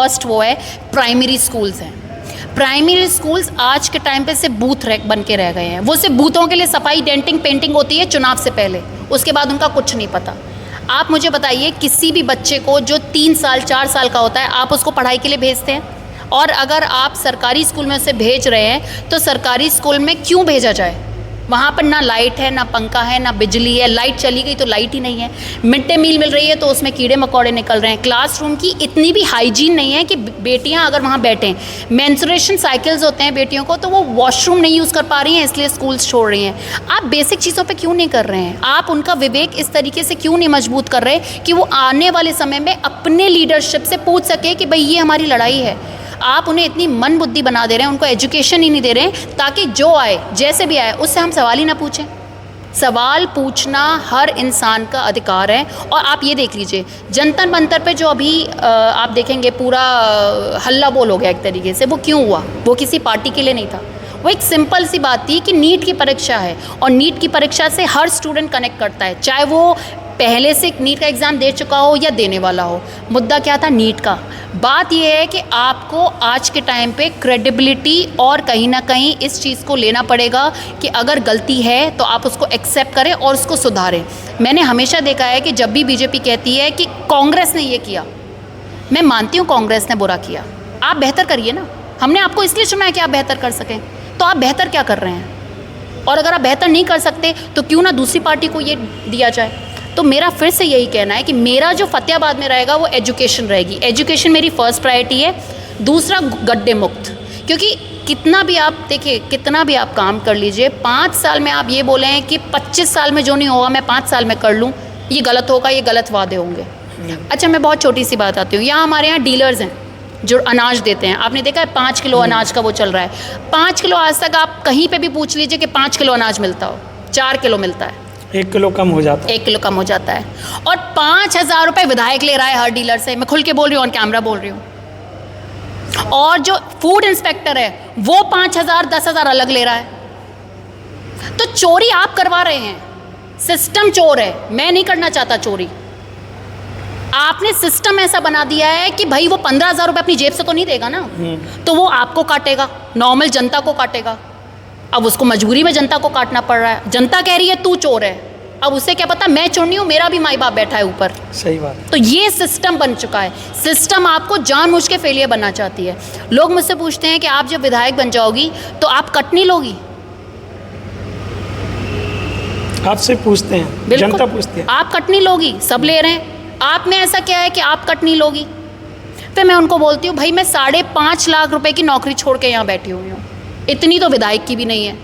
First वो है primary schools हैं। प्राइमरी स्कूल्स आज के टाइम पे सिर्फ बूथ बन के रह गए हैं। वो सिर्फ बूथों के लिए सफाई डेंटिंग पेंटिंग होती है चुनाव से पहले, उसके बाद उनका कुछ नहीं पता। आप मुझे बताइए, किसी भी बच्चे को जो 3 साल 4 साल का होता है, आप उसको पढ़ाई के लिए भेजते हैं? और अगर आप सरकारी स्कूल में उसे भेज रहे हैं तो सरकारी स्कूल में क्यों भेजा जाए? वहाँ पर ना लाइट है, ना पंखा है, ना बिजली है। लाइट चली गई तो लाइट ही नहीं है। मिड डे मील मिल रही है तो उसमें कीड़े मकोड़े निकल रहे हैं। क्लासरूम की इतनी भी हाइजीन नहीं है कि बेटियाँ अगर वहाँ बैठें, मेंस्ट्रुएशन साइकिल्स होते हैं बेटियों को, तो वो वॉशरूम नहीं यूज़ कर पा रही हैं, इसलिए स्कूल्स छोड़ रही हैं। आप बेसिक चीज़ों पर क्यों नहीं कर रहे हैं? आप उनका विवेक इस तरीके से क्यों नहीं मजबूत कर रहे कि वो आने वाले समय में अपने लीडरशिप से पूछ सके कि भाई ये हमारी लड़ाई है। आप उन्हें इतनी मन बुद्धि बना दे रहे हैं, उनको एजुकेशन ही नहीं दे रहे हैं ताकि जो आए जैसे भी आए उससे हम सवाल ही ना पूछें। सवाल पूछना हर इंसान का अधिकार है। और आप ये देख लीजिए, जंतर मंतर पे जो अभी आप देखेंगे पूरा हल्ला बोल हो गया एक तरीके से, वो क्यों हुआ? वो किसी पार्टी के लिए नहीं था, वो एक सिंपल सी बात थी कि नीट की परीक्षा है और नीट की परीक्षा से हर स्टूडेंट कनेक्ट करता है, चाहे वो पहले से नीट का एग्ज़ाम दे चुका हो या देने वाला हो। मुद्दा क्या था? नीट का। बात यह है कि आपको आज के टाइम पे क्रेडिबिलिटी और कहीं ना कहीं इस चीज़ को लेना पड़ेगा कि अगर गलती है तो आप उसको एक्सेप्ट करें और उसको सुधारें। मैंने हमेशा देखा है कि जब भी बीजेपी कहती है कि कांग्रेस ने ये किया, मैं मानती हूँ कांग्रेस ने बुरा किया, आप बेहतर करिए ना। हमने आपको इसलिए चुना है कि आप बेहतर कर सकें, तो आप बेहतर क्या कर रहे हैं? और अगर आप बेहतर नहीं कर सकते तो क्यों ना दूसरी पार्टी को ये दिया जाए। तो मेरा फिर से यही कहना है कि मेरा जो फतेहाबाद में रहेगा वो एजुकेशन रहेगी। एजुकेशन मेरी फर्स्ट प्रायोरिटी है। दूसरा, गड्ढे मुक्त। क्योंकि कितना भी आप देखिए, कितना भी आप काम कर लीजिए, 5 साल में आप ये बोले हैं कि 25 साल में जो नहीं होगा मैं 5 साल में कर लूँ, ये गलत होगा, ये गलत वादे होंगे। अच्छा, मैं बहुत छोटी सी बात आती हूँ। यहाँ हमारे यहाँ डीलर्स हैं जो अनाज देते हैं। आपने देखा है 5 किलो अनाज का वो चल रहा है। 5 किलो आज तक आप कहीं पे भी पूछ लीजिए कि 5 किलो अनाज मिलता हो, 4 किलो मिलता है। 1 किलो कम हो जाता है। 1 किलो कम हो जाता है। और 5,000 रुपये विधायक ले रहा है हर डीलर से। मैं खुल के बोल रही हूँ, ऑन कैमरा बोल रही हूँ। और जो फूड इंस्पेक्टर है वो 5,000 10,000 अलग ले रहा है। तो चोरी आप करवा रहे हैं, सिस्टम चोर है। मैं नहीं करना चाहता चोरी। आपने सिस्टम ऐसा बना दिया है कि भाई वो 15,000 रुपये अपनी जेब से तो नहीं देगा ना, तो वो आपको काटेगा, नॉर्मल जनता को काटेगा। अब उसको मजबूरी में जनता को काटना पड़ रहा है। जनता कह रही है तू चोर है, अब उसे क्या पता मैं चोर नहीं हूँ, मेरा भी माई बाप बैठा है ऊपर। सही बात। तो ये सिस्टम बन चुका है। सिस्टम आपको जानबूझ के फेलियर बनना चाहती है। लोग मुझसे पूछते हैं कि आप जब विधायक बन जाओगी तो आप कटनी लोगी? आपसे पूछते हैं, जनता पूछती है, आप कटनी लोगी? सब ले रहे हैं। आप में ऐसा क्या है कि आप कटनी लोगी? फिर मैं उनको बोलती हूँ, भाई मैं 5.5 लाख रुपए की नौकरी छोड़ के यहाँ बैठी हुई हूँ, इतनी तो विधायक की भी नहीं है।